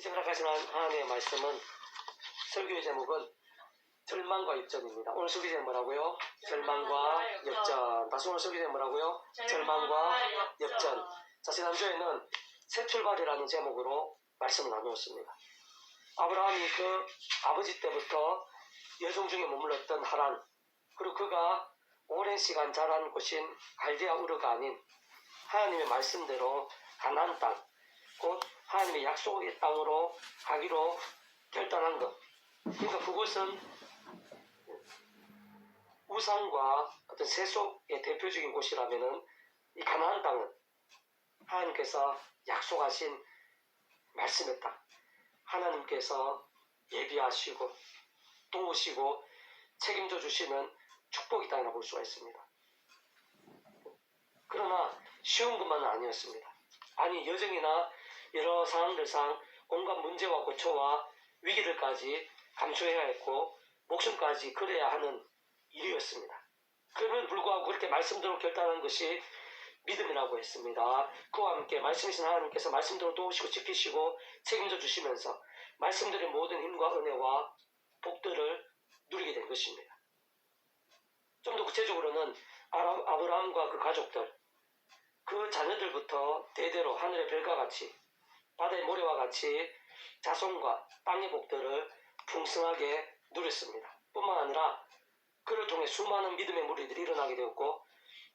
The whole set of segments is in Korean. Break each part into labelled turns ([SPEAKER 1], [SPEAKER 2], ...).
[SPEAKER 1] 생각하시는 하나님의 말씀은 설교의 제목은 절망과 역전입니다. 오늘 설교 제목 뭐라고요? 절망과 역전. 다시 오늘 설교 제목 뭐라고요? 절망과 역전. 자, 지난주에는 새 출발이라는 제목으로 말씀을 나누었습니다. 아브라함이 그 아버지 때부터 여종 중에 머물렀던 하란, 그리고 그가 오랜 시간 자란 곳인 갈대아 우르가 아닌 하나님의 말씀대로 가나안 땅, 곧 하나님의 약속의 땅으로 가기로 결단한 것. 그러니까 그곳은 우상과 어떤 세속의 대표적인 곳이라면은 이 가나안 땅은 하나님께서 약속하신 말씀의 땅, 하나님께서 예비하시고 도우시고 책임져 주시는 축복이 땅이라고 볼 수가 있습니다. 그러나 쉬운 것만은 아니었습니다. 아니, 여정이나 여러 상황들상 온갖 문제와 고초와 위기들까지 감수해야 했고 목숨까지 걸어야 하는 일이었습니다. 그럼에도 불구하고 그렇게 말씀대로 결단한 것이 믿음이라고 했습니다. 그와 함께 말씀이신 하나님께서 말씀대로 도우시고 지키시고 책임져 주시면서 말씀들의 모든 힘과 은혜와 복들을 누리게 된 것입니다. 좀 더 구체적으로는 아브라함과 그 가족들, 그 자녀들부터 대대로 하늘의 별과 같이 바다의 모래와 같이 자손과 땅의 복들을 풍성하게 누렸습니다. 뿐만 아니라 그를 통해 수많은 믿음의 무리들이 일어나게 되었고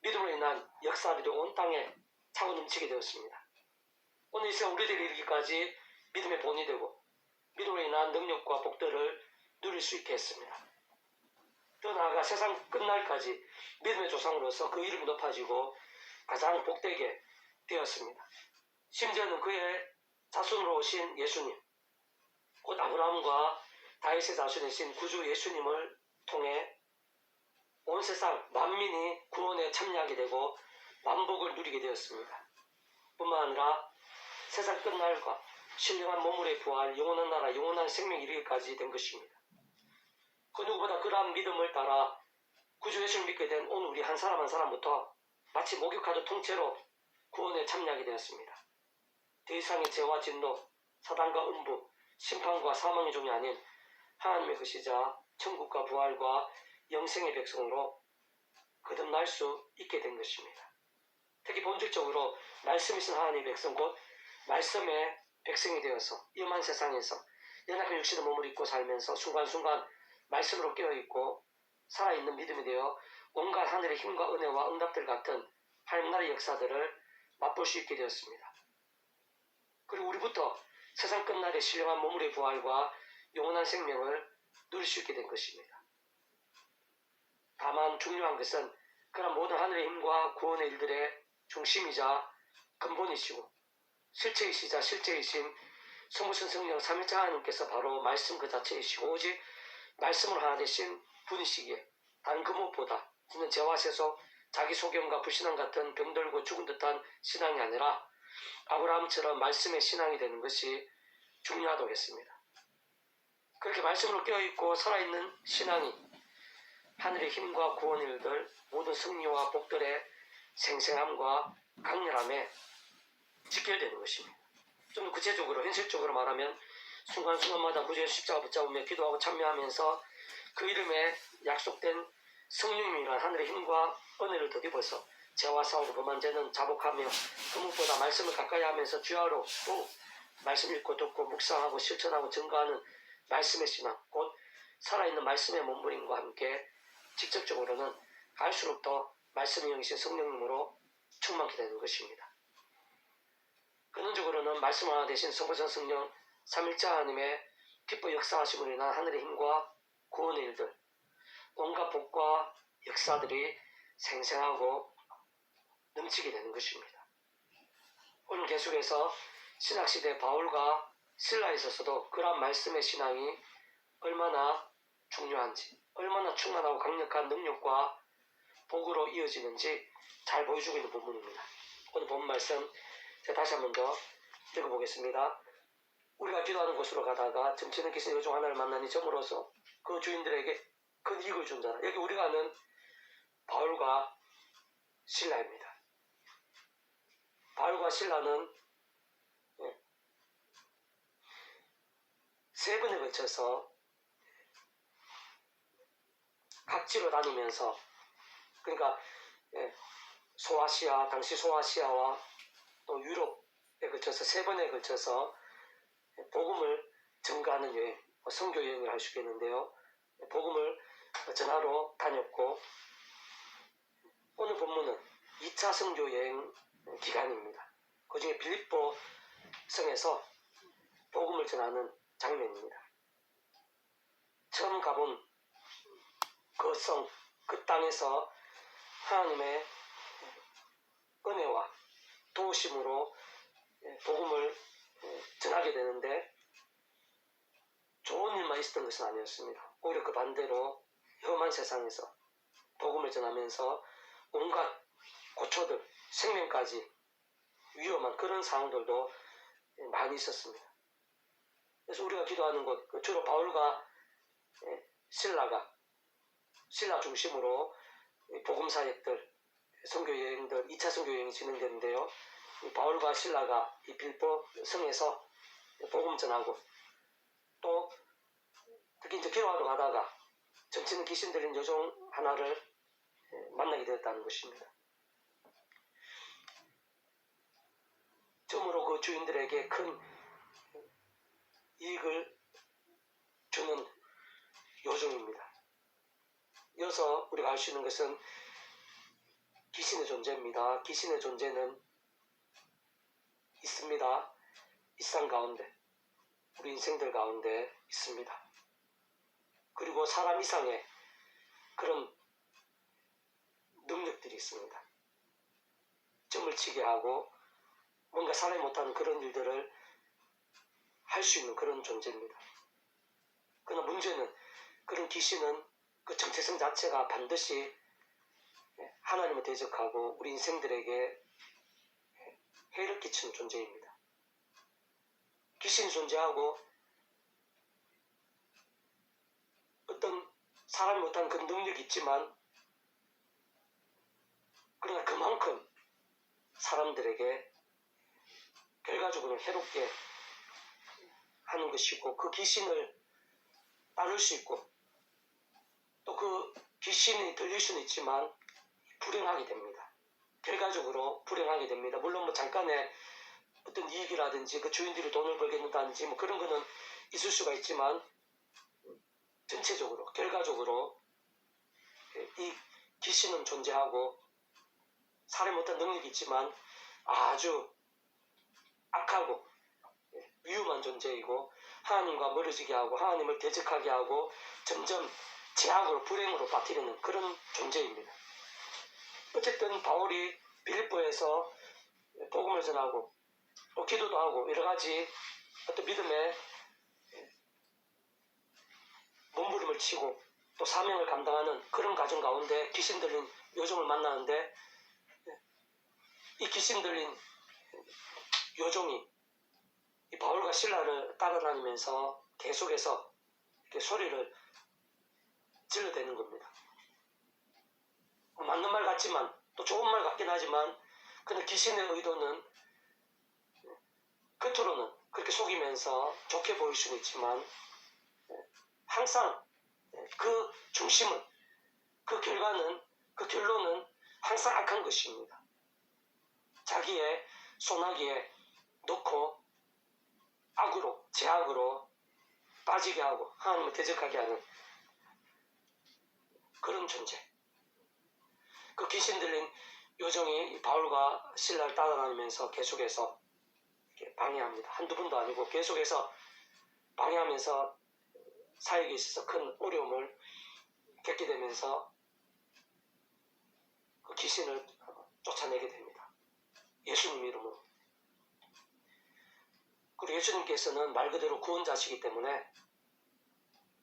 [SPEAKER 1] 믿음으로 인한 역사들이 온 땅에 차고 넘치게 되었습니다. 오늘 이 시간 우리들이 이르기까지 믿음의 본이 되고 믿음으로 인한 능력과 복들을 누릴 수 있게 했습니다. 더 나아가 세상 끝날까지 믿음의 조상으로서 그 이름이 높아지고 가장 복되게 되었습니다. 심지어는 그의 자손으로 오신 예수님, 곧 아브라함과 다윗의 자손이신 구주 예수님을 통해 온 세상 만민이 구원에 참여하게 되고 만복을 누리게 되었습니다. 뿐만 아니라 세상 끝날과 신령한 몸물의 부활, 영원한 나라, 영원한 생명이 이르기까지 된 것입니다. 그 누구보다 그러한 믿음을 따라 구주 예수를 믿게 된 오늘 우리 한 사람 한 사람부터 마치 목욕하듯 통째로 구원에 참여하게 되었습니다. 더 이상의 죄와 진노, 사단과 음부, 심판과 사망의 종이 아닌 하나님의 것이자 천국과 부활과 영생의 백성으로 거듭날 수 있게 된 것입니다. 특히 본질적으로 말씀이신 하나님의 백성, 곧 말씀의 백성이 되어서 험한 세상에서 연약한 육신의 몸을 입고 살면서 순간순간 말씀으로 깨어있고 살아있는 믿음이 되어 온갖 하늘의 힘과 은혜와 응답들 같은 하나님 나라의 역사들을 맛볼 수 있게 되었습니다. 그리고 우리부터 세상 끝날의 신령한 몸물의 부활과 영원한 생명을 누릴 수 있게 된 것입니다. 다만 중요한 것은 그런 모든 하늘의 힘과 구원의 일들의 중심이자 근본이시고 실체이시자 실제이신 성부신 성령 삼위일체 하나님께서 바로 말씀 그 자체이시고 오직 말씀을 하나 되신 분이시기에 단 그 무엇보다 이는 죄와 세속, 자기 소경과 불신앙 같은 병들고 죽은 듯한 신앙이 아니라 아브라함처럼 말씀의 신앙이 되는 것이 중요하다고 했습니다. 그렇게 말씀으로 깨어있고 살아있는 신앙이 하늘의 힘과 구원의 일들, 모든 승리와 복들의 생생함과 강렬함에 직결되는 것입니다. 좀 더 구체적으로 현실적으로 말하면 순간순간마다 구주의 십자가 붙잡으며 기도하고 참여하면서 그 이름에 약속된 성령님이란 하늘의 힘과 은혜를 덧입어서 죄와 싸우고 범한 죄는 자복하며 그 무엇보다 말씀을 가까이 하면서 주야로 또 말씀 읽고 듣고 묵상하고 실천하고 증거하는 말씀의 신앙, 곧 살아있는 말씀의 몸부림과 함께 직접적으로는 갈수록 더 말씀의 영이신 성령님으로 충만케 되는 것입니다. 근원적으로는 말씀 하나 대신 성부성 성령 삼일체 하나님의 기뻐 역사하심으로 인한 하늘의 힘과 구원의 일들, 온갖 복과 역사들이 생생하고 넘치게 되는 것입니다. 오늘 계속해서 신학시대 바울과 실라에 있어서도 그러한 말씀의 신앙이 얼마나 중요한지, 얼마나 충만하고 강력한 능력과 복으로 이어지는지 잘 보여주고 있는 부분입니다. 오늘 본 말씀 제가 다시 한 번 더 읽어보겠습니다. 우리가 기도하는 곳으로 가다가 점치는 귀신 여종 하나를 만나니 점으로서 그 주인들에게 큰 이익을 준 자라. 여기 우리가 아는 바울과 실라입니다. 바울과 실라는 세 번에 걸쳐서 각지로 다니면서, 그러니까 소아시아, 당시 소아시아와 또 유럽에 걸쳐서 세 번에 걸쳐서 복음을 전가하는 여행, 선교 여행을 할 수 있겠는데요. 복음을 전하러 다녔고, 오늘 본문은 2차 선교 여행 기간입니다. 그 중에 빌립보 성에서 복음을 전하는 장면입니다. 처음 가본 그 성, 그 땅에서 하나님의 은혜와 도우심으로 복음을 전하게 되는데, 좋은 일만 있었던 것은 아니었습니다. 오히려 그 반대로 험한 세상에서 복음을 전하면서 온갖 고초들, 생명까지 위험한 그런 상황들도 많이 있었습니다. 그래서 우리가 기도하는 것, 주로 바울과 신라 중심으로 복음 사역들, 선교 여행들, 2차 선교 여행이 진행되는데요. 바울과 신라가 이 빌립보 성에서 복음 전하고, 또 특히 이제 기도하러 가다가 정치는 귀신 들린 여종 하나를 만나게 되었다는 것입니다. 처음으로 그 주인들에게 큰 이익을 주는 요정입니다. 이어서 우리가 알 수 있는 것은 귀신의 존재입니다. 귀신의 존재는 있습니다. 일상 가운데, 우리 인생들 가운데 있습니다. 그리고 사람 이상의 그런 능력들이 있습니다. 점을 치게 하고 뭔가 사람이 못하는 그런 일들을 할 수 있는 그런 존재입니다. 그러나 문제는 그런 귀신은 그 정체성 자체가 반드시 하나님을 대적하고 우리 인생들에게 해를 끼치는 존재입니다. 귀신이 존재하고 어떤 사람이 못한 그 능력이 있지만, 그러나 그만큼 사람들에게 결과적으로 해롭게 하는 것이고, 그 귀신을 따를 수 있고, 또 그 귀신이 들릴 수는 있지만 불행하게 됩니다. 결과적으로 불행하게 됩니다. 물론 뭐 잠깐의 어떤 이익이라든지 그 주인들이 돈을 벌겠다든지 뭐 그런 거는 있을 수가 있지만, 전체적으로 결과적으로 이 귀신은 존재하고 사람이 못한 능력이 있지만 아주 악하고 위험한 존재이고, 하나님과 멀어지게 하고 하나님을 대적하게 하고 점점 죄악으로 불행으로 빠뜨리는 그런 존재입니다. 어쨌든 바울이 빌립보에서 복음을 전하고 또 기도도 하고 여러 가지 어떤 믿음의 몸부림을 치고 또 사명을 감당하는 그런 과정 가운데 귀신 들린 요정을 만나는데, 이 귀신 들린 요정이 이 바울과 신라를 따라다니면서 계속해서 이렇게 소리를 질러대는 겁니다. 맞는 말 같지만, 또 좋은 말 같긴 하지만, 근데 귀신의 의도는 겉으로는 그렇게 속이면서 좋게 보일 수도 있지만, 항상 그 중심은, 그 결과는, 그 결론은 항상 악한 것입니다. 자기의 소나기에 넣고 악으로, 죄악으로 빠지게 하고 하나님을 대적하게 하는 그런 존재. 그 귀신 들린 요정이 바울과 신라를 따라다니면서 계속해서 이렇게 방해합니다. 한두 번도 아니고 계속해서 방해하면서 사역에 있어서 큰 어려움을 겪게 되면서 그 귀신을 쫓아내게 됩니다. 예수님 이름으로. 그리고 예수님께서는 말 그대로 구원자시기 때문에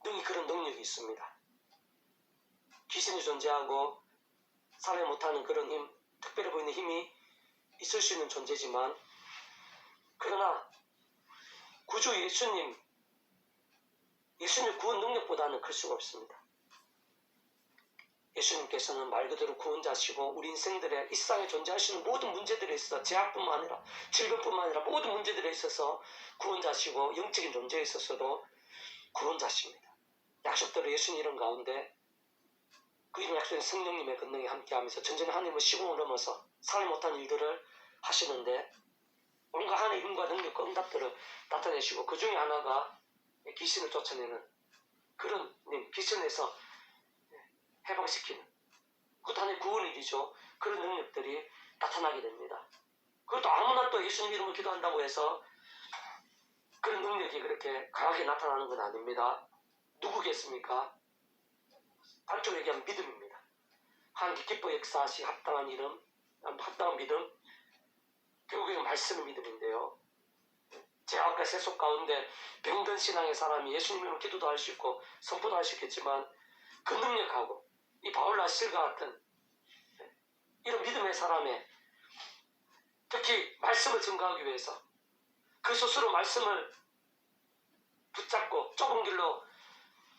[SPEAKER 1] 능히 그런 능력이 있습니다. 귀신이 존재하고 사람이 못하는 그런 힘, 특별해 보이는 힘이 있을 수 있는 존재지만, 그러나 구주 예수님 구원 능력보다는 클 수가 없습니다. 예수님께서는 말 그대로 구원자시고 우리 인생들의 일상에 존재할 수 있는 모든 문제들에 있어서, 제약뿐만 아니라 질병뿐만 아니라 모든 문제들에 있어서 구원자시고 영적인 존재에 있어서도 구원자십니다. 약속대로 예수님 이름 가운데 그 이름 약속된 성령님의 권능이 함께하면서 전전히 하나님의 시공을 넘어서 살지 못한 일들을 하시는데 온갖 하나님의 힘과 능력과 응답들을 나타내시고 그 중에 하나가 귀신을 쫓아내는 그런 귀신에서 해방시키는 그것도 하나의 구원일이죠. 그런 능력들이 나타나게 됩니다. 그것도 아무나 또 예수님 이름을 기도한다고 해서 그런 능력이 그렇게 강하게 나타나는 건 아닙니다. 누구겠습니까? 단적으로 얘기하면 믿음입니다. 하나님께 기뻐 역사하시 합당한 이름, 합당한 믿음, 결국에는 말씀의 믿음인데요. 제약과 세속 가운데 병든 신앙의 사람이 예수님 이름으로 기도도 할 수 있고 선포도 할 수 있겠지만 그 능력하고 이 바울과 실과 같은 이런 믿음의 사람의 특히 말씀을 증거하기 위해서 그 스스로 말씀을 붙잡고 좁은 길로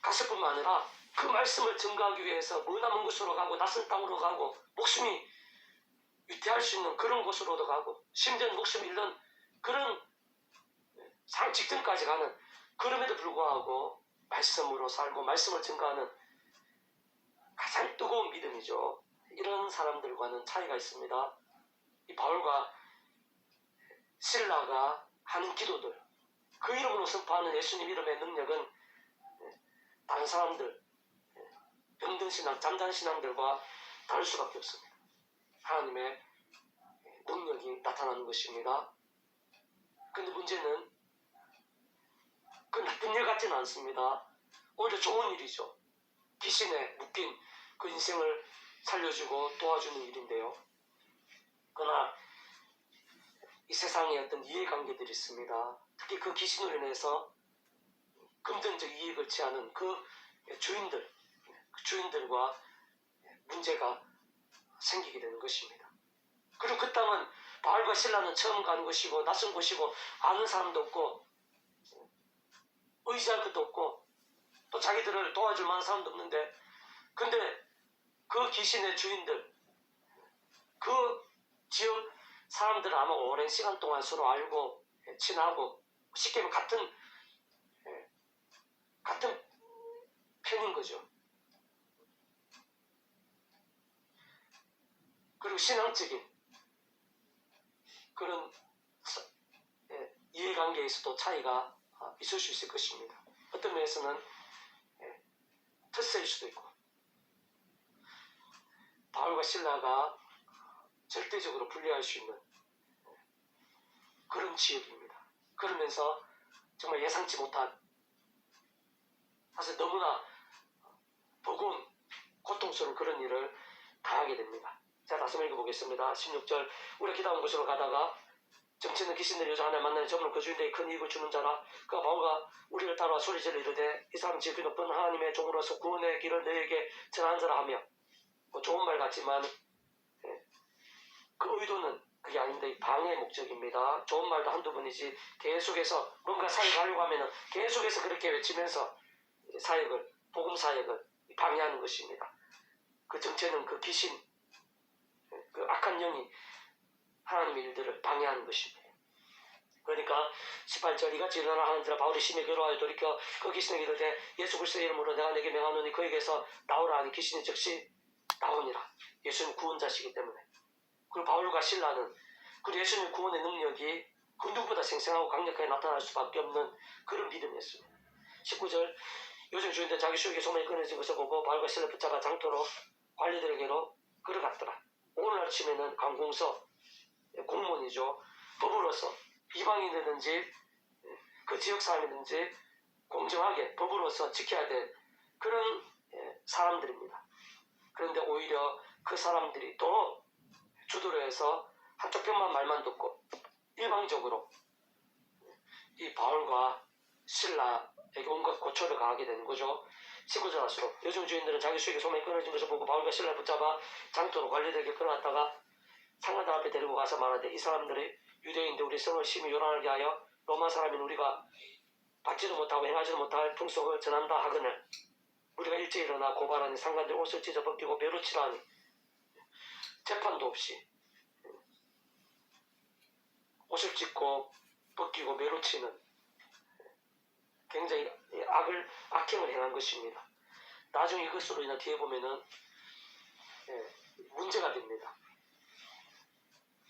[SPEAKER 1] 갔을 뿐만 아니라 그 말씀을 증거하기 위해서 머나먼 곳으로 가고 낯선 땅으로 가고 목숨이 위태할 수 있는 그런 곳으로도 가고 심지어 목숨 잃는 그런 상 직전까지 가는 그럼에도 불구하고 말씀으로 살고 말씀을 증거하는 가장 뜨거운 믿음이죠. 이런 사람들과는 차이가 있습니다. 이 바울과 실라가 하는 기도들 그 이름으로 선포하는 예수님 이름의 능력은 다른 사람들 병든 신앙, 잠잔 신앙들과 다를 수밖에 없습니다. 하나님의 능력이 나타나는 것입니다. 근데 문제는 그 나쁜 일 같지는 않습니다. 오히려 좋은 일이죠. 귀신에 묶인 그 인생을 살려주고 도와주는 일인데요. 그러나 이 세상에 어떤 이해관계들이 있습니다. 특히 그 귀신으로 인해서 금전적 이익을 취하는 그 주인들과 문제가 생기게 되는 것입니다. 그리고 그 땅은 바울과 실라는 처음 가는 곳이고 낯선 곳이고 아는 사람도 없고 의지할 것도 없고 또 자기들을 도와줄 만한 사람도 없는데 근데 그 귀신의 주인들 그 지역 사람들은 아마 오랜 시간 동안 서로 알고 친하고 쉽게 말하면 같은 편인 거죠. 그리고 신앙적인 그런 이해관계에서도 차이가 있을 수 있을 것입니다. 어떤 면에서는 텃세일 수도 있고 바울과 실라가 절대적으로 분리할 수 있는 그런 지역입니다. 그러면서 정말 예상치 못한 사실 너무나 버거운 고통스러운 그런 일을 당하게 됩니다. 자, 다시 한번 읽어보겠습니다. 16절 우리가 기도한 곳으로 가다가 정치는 귀신들 여자 하나 만나니 저분은 그 주인에게 큰 이익을 주는 자라 그가 바울과 우리를 따라와 소리질러 이르되 이 사람 지극히 높은 하나님의 종으로서 구원의 길을 너에게 전하는 자라 하며 좋은 말 같지만 그 의도는 그게 아닌데 방해의 목적입니다. 좋은 말도 한두 번이지 계속해서 뭔가 사역하려고 하면 계속해서 그렇게 외치면서 사역을 복음 사역을 방해하는 것입니다. 그 정체는 그 귀신 그 악한 영이 하나님의 일들을 방해하는 것입니다. 그러니까 18절 이같이 일어나 하는지라 바울이 심히 괴로워하여 돌이켜 그 귀신에게 이르되 예수 그리스도의 이름으로 내가 내게 명하노니 그에게서 나오라 하니 귀신이 즉시 나오니라. 예수는 구원자시기 때문에. 그리고 바울과 실라는 그 예수님의 구원의 능력이 그 누구보다 생생하고 강력하게 나타날 수밖에 없는 그런 믿음이었습니다. 19절 요즘 주인들 자기 수익에 소문이 끊어진 것을 보고 바울과 실라 붙잡아 장터로 관리들에게로 끌어갔더라. 오늘 아침에는 관공서 공무원이죠. 법으로서 이방인이든지 그 지역 사람이든지 공정하게 법으로서 지켜야 될 그런 사람들입니다. 그런데 오히려 그 사람들이 더 주도를 해서 한쪽 편만 말만 듣고 일방적으로 이 바울과 실라에게 온갖 고초를 가하게 되는 거죠. 19절 할수록 요즘 주인들은 자기 수익에 소문이 끊어진 것을 보고 바울과 실라를 붙잡아 장터로 관리들에게 끌어갔다가 상관들 앞에 데리고 가서 말하되 이 사람들이 유대인데 우리 성을 심히 요란하게 하여 로마 사람인 우리가 받지도 못하고 행하지도 못할 풍속을 전한다 하거늘 우리가 일찍 일어나 고발하니 상관들 옷을 찢어 벗기고 매로 치라 하니 재판도 없이 옷을 찢고 벗기고 매로 치는 굉장히 악행을 행한 것입니다. 나중에 이것으로 인해 뒤에 보면은 문제가 됩니다.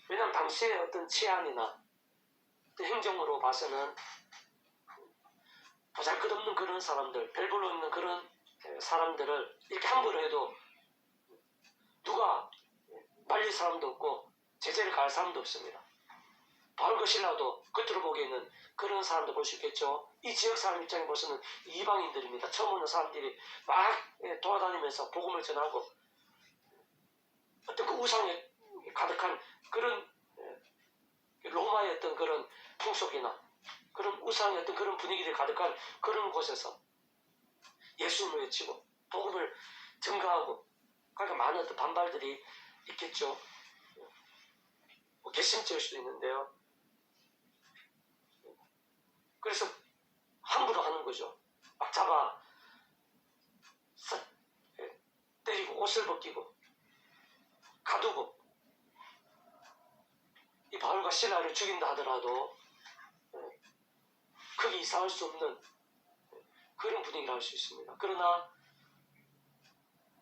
[SPEAKER 1] 왜냐하면 당시의 어떤 치안이나 어떤 행정으로 봐서는 보잘것없는 그런 사람들, 별볼로 있는 그런 사람들을 이렇게 함부로 해도 누가 말릴 사람도 없고 제재를 가할 사람도 없습니다. 바울과 실라도 겉으로 보기에는 그런 사람도 볼 수 있겠죠. 이 지역 사람 입장에 보서는 이방인들입니다. 처음 오는 사람들이 막 돌아다니면서 복음을 전하고 어떤 그 우상에 가득한 그런 로마의 어떤 그런 풍속이나 그런 우상의 어떤 그런 분위기를 가득한 그런 곳에서 예수님을 외치고 복음을 증가하고 그러니까 많은 어떤 반발들이 있겠죠. 괘씸죄일 수도 있는데요. 그래서 함부로 하는 거죠. 막 잡아 때리고 옷을 벗기고 가두고 이 바울과 실라를 죽인다 하더라도 크게 이상할 수 없는 그런 분위기를 할 수 있습니다. 그러나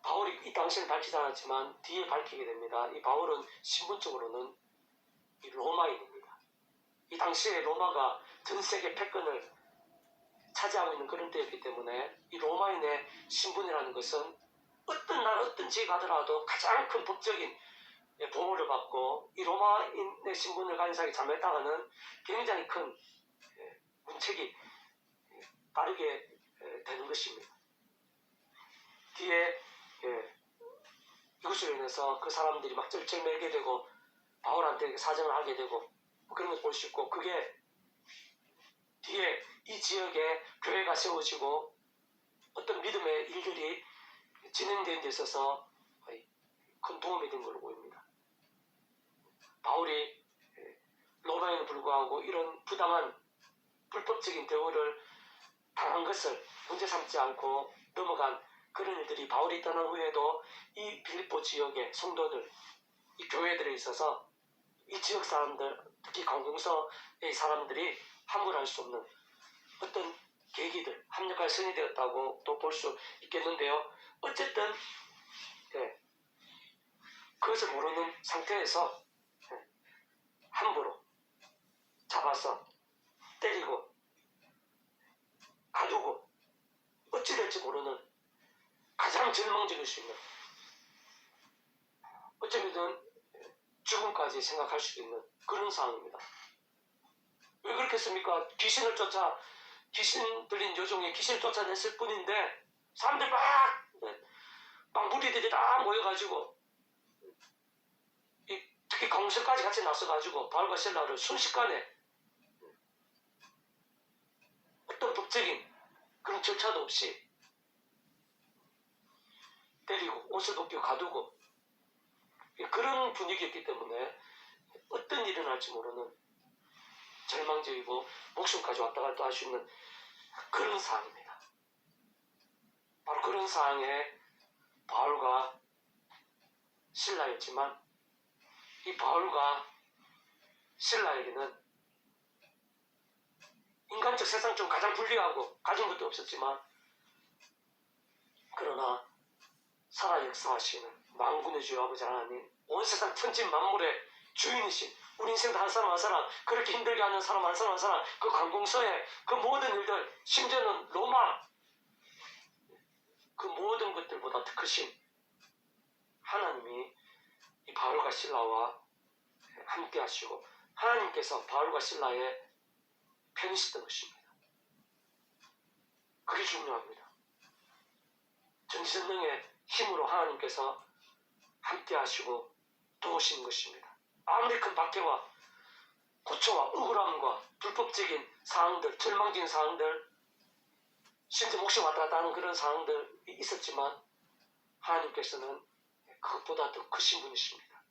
[SPEAKER 1] 바울이 이 당시에는 밝히지 않았지만 뒤에 밝히게 됩니다. 이 바울은 신분적으로는 이 로마인입니다. 이 당시에 로마가 전 세계 패권을 차지하고 있는 그런 때였기 때문에 이 로마인의 신분이라는 것은 어떤 나라 어떤 지에 가더라도 가장 큰 법적인 보호를 받고 이 로마인의 신분을 가진 사람이 잘못했다가는 굉장히 큰 문책이 따르게 되는 것입니다. 뒤에 이것으로 인해서 그 사람들이 막 쩔쩔매게 되고 바울한테 사정을 하게 되고 그런 걸 볼 수 있고 그게 뒤에 이 지역에 교회가 세워지고 어떤 믿음의 일들이 진행된 데 있어서 큰 도움이 된 걸로 보입니다. 바울이 로마에는 불구하고 이런 부당한 불법적인 대우를 당한 것을 문제 삼지 않고 넘어간 그런 일들이 바울이 떠난 후에도 이 빌립보 지역의 성도들, 이 교회들에 있어서 이 지역 사람들, 특히 관공서의 사람들이 함부로 할 수 없는 어떤 계기들, 합력할 선이 되었다고 또 볼 수 있겠는데요. 어쨌든 그것을 모르는 상태에서 함부로 잡아서 때리고 가두고 어찌 될지 모르는 가장 절망적일 수 있는 어쩌면 죽음까지 생각할 수도 있는 그런 상황입니다. 왜 그렇겠습니까? 귀신 들린 여종이 귀신을 쫓아냈을 뿐인데 사람들 막 무리들이 다 모여가지고 특히 강술까지 같이 나서가지고 바울과 실라를 순식간에 어떤 법적인 그런 절차도 없이 때리고 옷을 벗기고 가두고 그런 분위기였기 때문에 어떤 일이 날지 모르는 절망적이고 목숨까지 왔다 갔다 할 수 있는 그런 상황입니다. 바로 그런 상황에 바울과 실라였지만 이 바울과 실라에게는 인간적 세상 중 가장 불리하고 가진 것도 없었지만 그러나 살아 역사하시는 만군의 주 아버지 하나님, 온 세상 천지 만물의 주인이신 우리 인생도 한 사람 한 사람 그렇게 힘들게 하는 사람 한 사람 한 사람 그 관공서의 그 모든 일들 심지어는 로마 그 모든 것들보다 더 크신 하나님이 이 바울과 실라와 함께 하시고 하나님께서 바울과 실라의 편이셨던 것입니다. 그게 중요합니다. 전지전능의 힘으로 하나님께서 함께 하시고 도우시는 것입니다. 아무리 큰 박해와 고초와 억울함과 불법적인 상황들, 절망적인 상황들, 심지어 목숨 왔다 갔다 하는 그런 상황들이 있었지만 하나님께서는 그것보다 더 크신 분이십니다.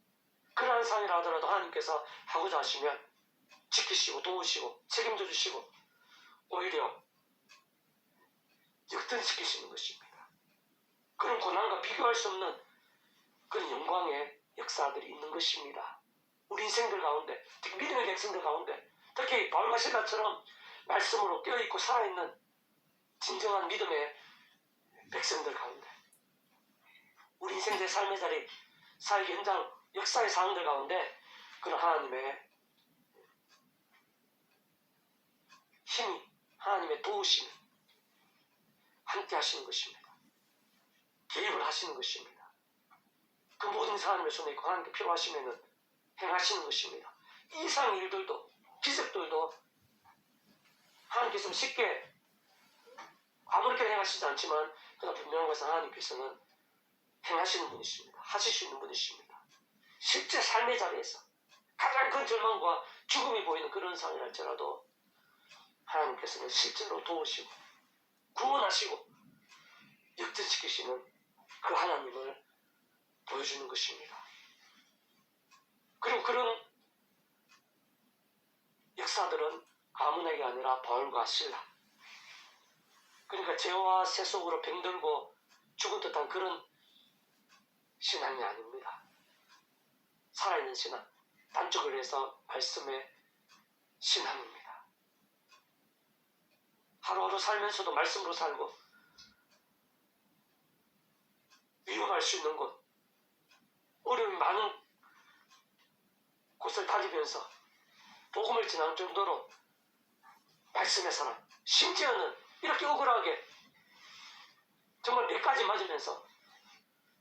[SPEAKER 1] 그러한 상황이라 하더라도 하나님께서 하고자 하시면 지키시고 도우시고 책임져 주시고 오히려 역전시키시는 것입니다. 그런 고난과 비교할 수 없는 그런 영광의 역사들이 있는 것입니다. 우리 인생들 가운데, 특히 믿음의 백성들 가운데, 특히 바울과 실라처럼 말씀으로 깨어있고 살아있는 진정한 믿음의 백성들 가운데, 우리 인생의 삶의 자리, 사회 현장, 역사의 상황들 가운데 그런 하나님의 힘이, 하나님의 도우심이 함께 하시는 것입니다. 개입을 하시는 것입니다. 그 모든 하나님의 손에 있고 하나님께 필요하시면 행하시는 것입니다. 이상 일들도, 기적들도 하나님께서는 쉽게 아무렇게 행하시지 않지만 그러나 분명한 것은 하나님께서는 행하시는 분이십니다. 하실 수 있는 분이십니다. 실제 삶의 자리에서 가장 큰 절망과 죽음이 보이는 그런 상황일지라도 하나님께서는 실제로 도우시고 구원하시고 역전시키시는 그 하나님을 보여주는 것입니다. 그리고 그런 역사들은 아무나게 아니라 바울과 실라, 그러니까 죄와 세 속으로 병들고 죽은 듯한 그런 신앙이 아닙니다. 살아있는 신앙, 단축을 해서 말씀의 신앙입니다. 하루하루 살면서도 말씀으로 살고 위험할 수 있는 곳, 어려움이 많은 곳을 다니면서 복음을 전할 정도로 말씀의 사람, 심지어는 이렇게 억울하게 정말 몇 가지 맞으면서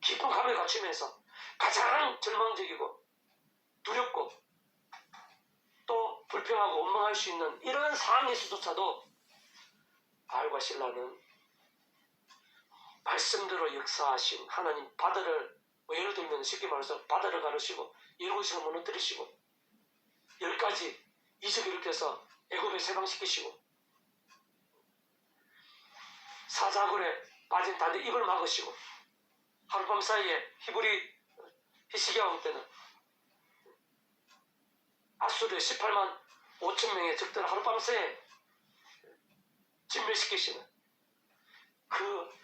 [SPEAKER 1] 깊은 감을 갖추면서 가장 절망적이고 두렵고 또 불평하고 원망할 수 있는 이런 상황에서조차도 바울과 실라는 말씀대로 역사하신 하나님, 바다를, 예를 들면 쉽게 말해서 바다를 가르시고 예루살렘을 무너뜨리시고 10가지 이적을 일으켜서 애굽에 세방시키시고 사자굴에 빠진 다들 입을 막으시고 하룻밤 사이에 히브리 히스기야 왕 때는 아수르의 18만 5천 명의 적들을 하룻밤 새에 진멸시키시는 그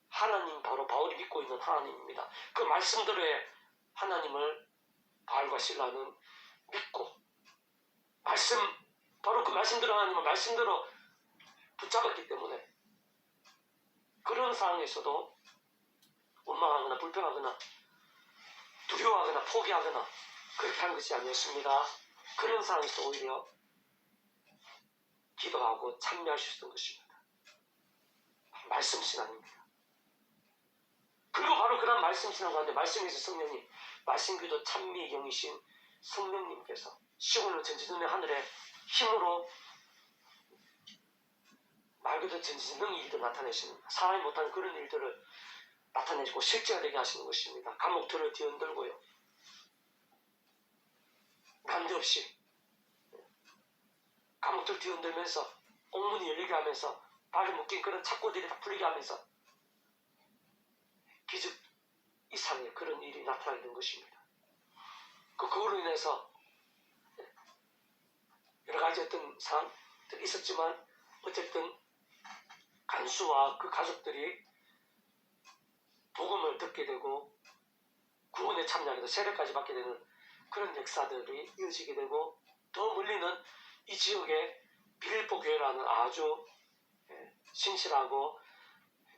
[SPEAKER 1] 하나님, 바로 바울이 믿고 있는 하나님입니다. 그 말씀대로의 하나님을 바울과 실라는 믿고 바로 그 말씀대로 하나님은 말씀대로 붙잡았기 때문에 그런 상황에서도 원망하거나 불평하거나 두려워하거나 포기하거나 그렇게 한 것이 아니었습니다. 그런 상황에서 오히려 기도하고 참여할 수 있었던 것입니다. 말씀 신앙입니다. 그리고 바로 그런 말씀 신앙 가운데 말씀에서 성령님, 말씀기도 찬미의 영이신 성령님께서 시온을 전지전능 하늘의 힘으로 말 그대로 전지전능 일들을 나타내시는, 사람이 못하는 그런 일들을 나타내시고 실제가 되게 하시는 것입니다. 감옥들을 뒤흔들고요, 난데없이 감옥들 뒤흔들면서 옥문이 열리게 하면서 발에 묶인 그런 착고들이 다 풀리게 하면서 기적 이상의 그런 일이 나타나게 된 것입니다. 그걸로 인해서 여러 가지 어떤 상황들이 있었지만 어쨌든 간수와 그 가족들이 복음을 듣게 되고 구원에 참여하게 되고 세례까지 받게 되는 그런 역사들이 이어지게 되고, 더 멀리는 이 지역에 빌립보 교회라는 아주 신실하고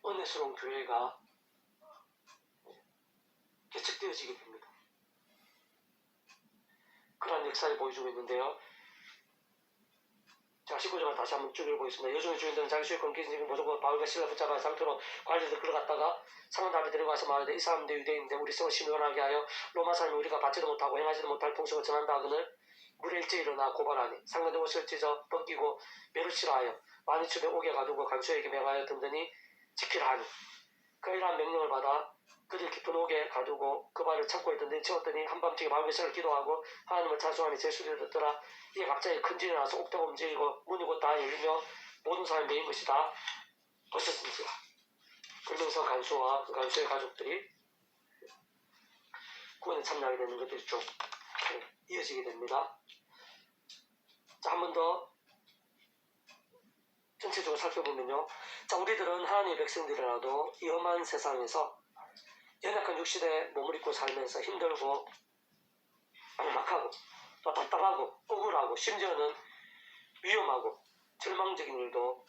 [SPEAKER 1] 은혜스러운 교회가 개척되어지게 됩니다. 그러한 역사를 보여주고 있는데요. 자, 19절만 다시 한번 쭉 읽어보겠습니다. 여종의 주인들은 자기 수익권 기승적인 모습으로 바울과 실라 붙잡아 상태로 관리들 끌어갔다가 상원 앞에 데려가서 말하되, 이 사람들 유대인인데 우리 성을 심연하게 하여 로마 사람이 우리가 받지도 못하고 행하지도 못할 풍속을 전한다 하거늘 물에 일찍 일어나 고발하니 상관의 옷을 찢어 벗기고 매를 치라 하여 많이 춤에 옥에 가두고 간수에게 명하여 든든히 지키라 하니, 그 이러한 명령을 받아 그들 깊은 옥에 가두고 그 발을 창고에 든든히 채웠더니 한밤중에 마음의 성을 기도하고 하나님을 찬송하니 제수를 듣더라. 이에 갑자기 큰 진이 나서 옥다가 움직이고 문이 곧 다 열리며 모든 사람이 메인 것이 다 벗었습니다. 그러면서 간수와 그 간수의 가족들이 구원에 참여하게 되는 것들이 쭉 이어지게 됩니다. 자, 한 번 더 전체적으로 살펴보면요. 자, 우리들은 하나님의 백성들이라도 이 험한 세상에서 연약한 육신에 몸을 입고 살면서 힘들고 막막하고 또 답답하고 억울하고 심지어는 위험하고 절망적인 일도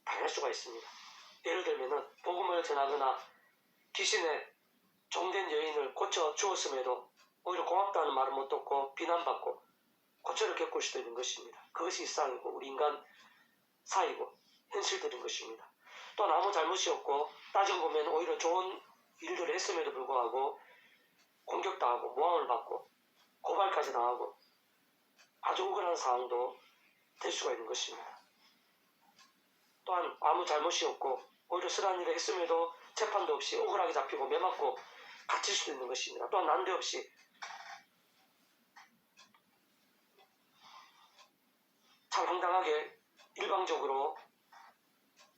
[SPEAKER 1] 당할 수가 있습니다. 예를 들면은 복음을 전하거나 귀신에 종된 여인을 고쳐 주었음에도 오히려 고맙다는 말을 못 듣고 비난받고 고초를 겪을 수도 있는 것입니다. 그것이 일상이고 우리 인간 사이고 현실들인 것입니다. 또한 아무 잘못이 없고 따지고 보면 오히려 좋은 일들을 했음에도 불구하고 공격당하고 모함을 받고 고발까지 당하고 아주 억울한 상황도 될 수가 있는 것입니다. 또한 아무 잘못이 없고 오히려 선한 일을 했음에도 재판도 없이 억울하게 잡히고 매맞고 갇힐 수도 있는 것입니다. 또한 난데없이 참 황당하게 일방적으로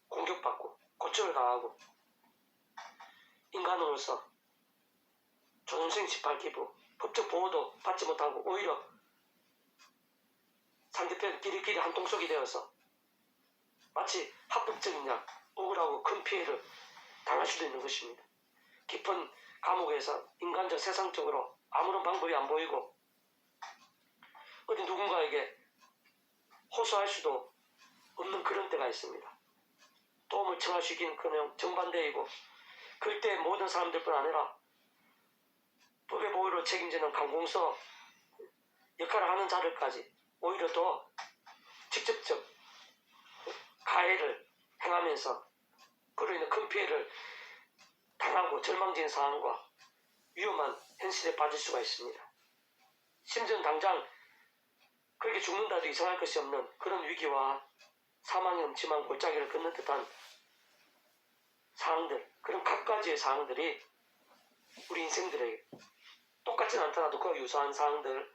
[SPEAKER 1] 공격받고 고초를 당하고 인간으로서 존엄성 집할 기부, 법적 보호도 받지 못하고 오히려 상대편 끼리끼리 한통속이 되어서 마치 합법적인 양 억울하고 큰 피해를 당할 수도 있는 것입니다. 깊은 감옥에서 인간적 세상적으로 아무런 방법이 안 보이고 어디 누군가에게 호소할 수도 없는 그런 때가 있습니다. 도움을 청할 수 있기는커녕 정반대이고 그때 모든 사람들뿐 아니라 법의 보호를 책임지는 강공서 역할을 하는 자들까지 오히려 더 직접적 가해를 행하면서 그로 인해 큰 피해를 당하고 절망적인 상황과 위험한 현실에 빠질 수가 있습니다. 심지어 당장 그렇게 죽는다도 이상할 것이 없는 그런 위기와 사망의 음침한 골짜기를 걷는 듯한 상황들, 그런 각가지의 상황들이 우리 인생들에게 똑같진 않더라도 그 유사한 상황들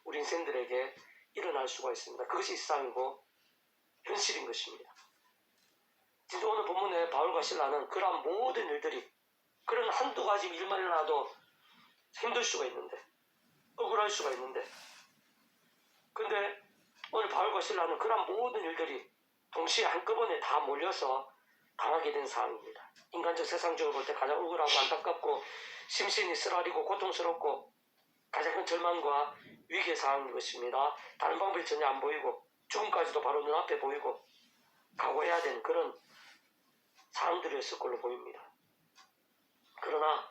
[SPEAKER 1] 우리 인생들에게 일어날 수가 있습니다. 그것이 일상이고 현실인 것입니다. 진짜 오늘 본문에 바울과 실라는 그러한 모든 일들이 그런 한두 가지 일만 일어나도 힘들 수가 있는데 억울할 수가 있는데 근데 오늘 바울과 실라는 그러한 모든 일들이 동시에 한꺼번에 다 몰려서 당하게 된 상황입니다. 인간적 세상적으로 볼 때 가장 억울하고 안타깝고 심신이 쓰라리고 고통스럽고 가장 큰 절망과 위기의 상황인 것입니다. 다른 방법이 전혀 안 보이고 죽음까지도 바로 눈앞에 보이고 각오해야 되는 그런 상황들이었을 걸로 보입니다. 그러나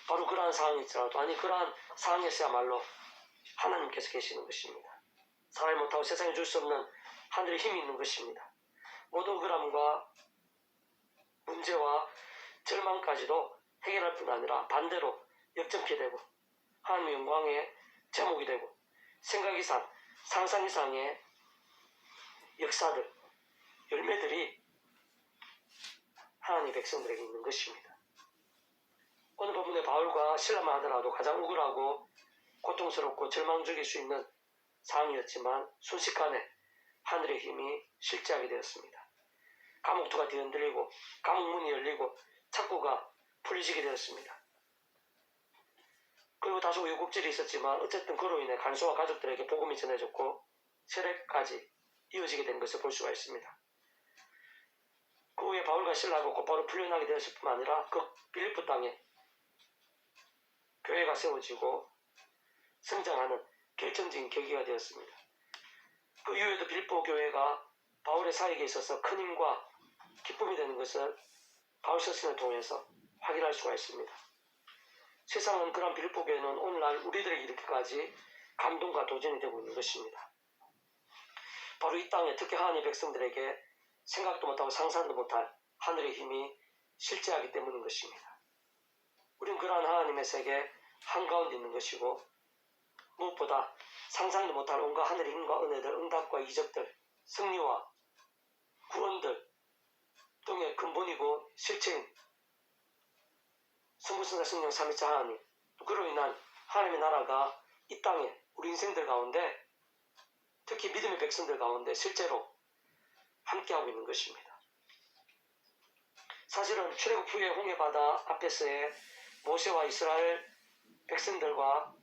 [SPEAKER 1] 바로 그러한 상황일지라도 아니 그러한 상황에서야말로 하나님께서 계시는 것입니다. 사람이 못하고 세상에 줄 수 없는 하늘의 힘이 있는 것입니다. 모든 억울함과 문제와 절망까지도 해결할 뿐 아니라 반대로 역전케 되고 하나님의 영광의 제목이 되고 생각 이상, 상상 이상의 역사들, 열매들이 하나님의 백성들에게 있는 것입니다. 오늘 본문의 바울과 실라만 하더라도 가장 억울하고 고통스럽고 절망 죽일 수 있는 상황이었지만 순식간에 하늘의 힘이 실제하게 되었습니다. 감옥도가 뒤흔들리고 감옥문이 열리고 착고가 풀리시게 되었습니다. 그리고 다소 우여곡절이 있었지만 어쨌든 그로 인해 간수와 가족들에게 복음이 전해졌고 세례까지 이어지게 된 것을 볼 수가 있습니다. 그 후에 바울과 실라가 곧바로 풀려나게 되었을 뿐만 아니라 그 빌립보 땅에 교회가 세워지고 성장하는 결정적인 계기가 되었습니다. 그 이후에도 빌립보 교회가 바울의 사역에 있어서 큰 힘과 기쁨이 되는 것을 바울 서신을 통해서 확인할 수가 있습니다. 세상은 그런 빌립보 교회는 오늘날 우리들에게 이렇게까지 감동과 도전이 되고 있는 것입니다. 바로 이 땅에 특히 하나님의 백성들에게 생각도 못하고 상상도 못할 하늘의 힘이 실제하기 때문인 것입니다. 우리는 그러한 하나님의 세계 한가운데 있는 것이고 무엇보다 상상도 못할 온갖 하늘의 힘과 은혜들, 응답과 이적들, 승리와 구원들 등의 근본이고 실체인 성부성자 성령 삼위일체 하나님, 그로 인한 하나님의 나라가 이 땅에 우리 인생들 가운데 특히 믿음의 백성들 가운데 실제로 함께하고 있는 것입니다. 사실은 출애굽 후에 홍해바다 앞에서의 모세와 이스라엘 백성들과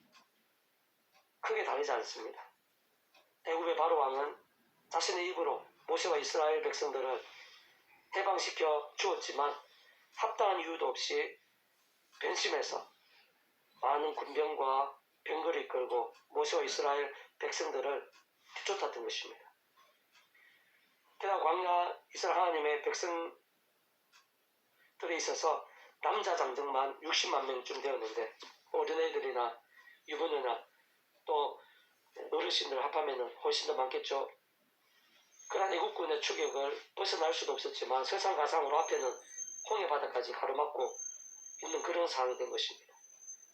[SPEAKER 1] 크게 다르지 않습니다. 애굽의 바로 왕은 자신의 입으로 모세와 이스라엘 백성들을 해방시켜 주었지만 합당한 이유도 없이 변심해서 많은 군병과 병거를 이끌고 모세와 이스라엘 백성들을 뒤쫓았던 것입니다. 게다가 광야 이스라엘 하나님의 백성들에 있어서 남자 장정만 60만 명쯤 되었는데 어린애들이나 유부녀나 또 어르신들 합하면 훨씬 더 많겠죠. 그러한 애국군의 추격을 벗어날 수도 없었지만 설상가상으로 앞에는 홍해 바다까지 가로막고 있는 그런 상황이 된 것입니다.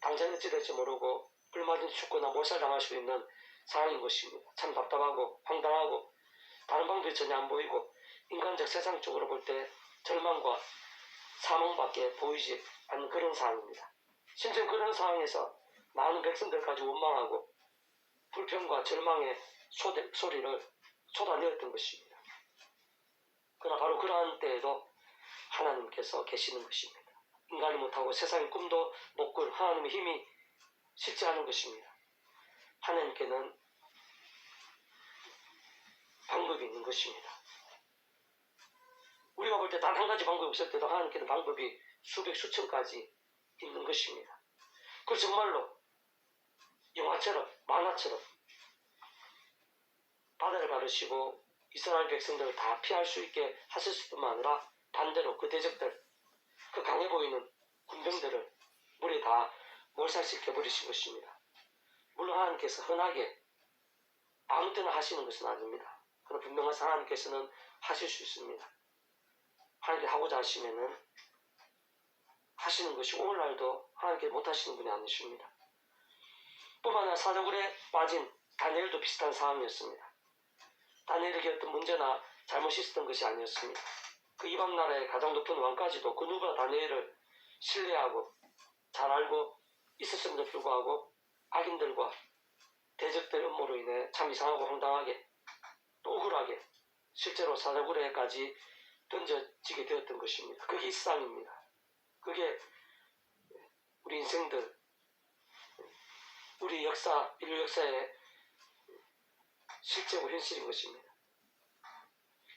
[SPEAKER 1] 당장 어찌 될지 모르고 얼마든지 죽거나 몰살당할 수 있는 상황인 것입니다. 참 답답하고 황당하고 다른 방법이 전혀 안 보이고 인간적 세상적으로 볼 때 절망과 사망밖에 보이지 않는 그런 상황입니다. 심지어 그런 상황에서 많은 백성들까지 원망하고 불평과 절망의 소리를 쏟아내었던 것입니다. 그러나 바로 그러한 때에도 하나님께서 계시는 것입니다. 인간이 못하고 세상의 꿈도 못 꿀 하나님의 힘이 쉽지 않은 것입니다. 하나님께는 방법이 있는 것입니다. 우리가 볼 때 단 한 가지 방법이 없을 때도 하나님께는 방법이 수백 수천 가지 있는 것입니다. 그 정말로 영화처럼 만화처럼 바다를 가르시고 이스라엘 백성들을 다 피할 수 있게 하실 뿐만 아니라 반대로 그 대적들, 그 강해 보이는 군병들을 물에 다 몰살시켜 버리신 것입니다. 물론 하나님께서 흔하게 아무 때나 하시는 것은 아닙니다. 그러나 분명한 하나님께서는 하실 수 있습니다. 하나님께 하고자 하시면은 하시는 것이 오늘날도 하나님께 못하시는 분이 아니십니다. 뿐만 아니라 사자굴에 빠진 다니엘도 비슷한 상황이었습니다. 다니엘에게 어떤 문제나 잘못이 있었던 것이 아니었습니다. 그 이방 나라의 가장 높은 왕까지도 그 누가 다니엘을 신뢰하고 잘 알고 있었음에도 불구하고 악인들과 대적들 음모로 인해 참 이상하고 황당하게 또 억울하게 실제로 사자굴에까지 던져지게 되었던 것입니다. 그게 일상입니다. 그게 우리 인생들, 우리 역사, 인류 역사의 실제고 현실인 것입니다.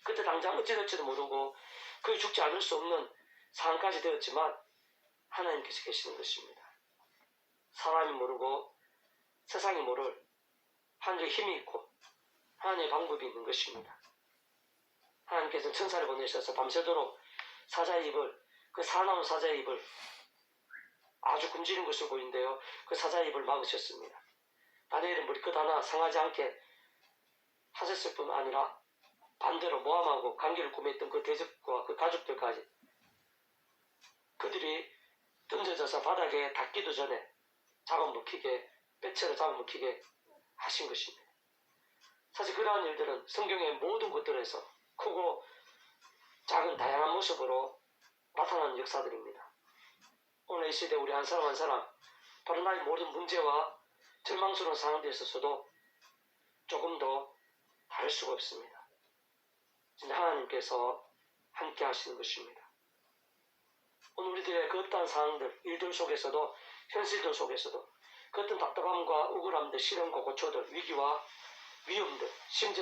[SPEAKER 1] 그때 당장 어찌 될지도 모르고 거의 죽지 않을 수 없는 상황까지 되었지만 하나님께서 계시는 것입니다. 사람이 모르고 세상이 모를 하나님의 힘이 있고 하나님의 방법이 있는 것입니다. 하나님께서는 천사를 보내셔서 밤새도록 사자의 입을, 그 사나운 사자의 입을 아주 굶주린 것으로 보이는데요. 그 사자의 입을 막으셨습니다. 다니엘은 머리끝 하나 상하지 않게 하셨을 뿐 아니라 반대로 모함하고 관계를 꾸몄던 그 대적과 그 가족들까지 그들이 던져져서 바닥에 닿기도 전에 잡아먹히게, 뼈채로 잡아먹히게 하신 것입니다. 사실 그러한 일들은 성경의 모든 것들에서 크고 작은 다양한 모습으로 나타나는 역사들입니다. 오늘 이 시대 우리 한 사람 한 사람 바로 나의 모든 문제와 절망스러운 상황들에 있어서도 조금 더 다를 수가 없습니다. 진짜 하나님께서 함께 하시는 것입니다. 오늘 우리들의 그 어떠한 상황들, 일들 속에서도 현실들 속에서도 그 어떤 답답함과 억울함들, 시련과 고초들, 위기와 위험들, 심지어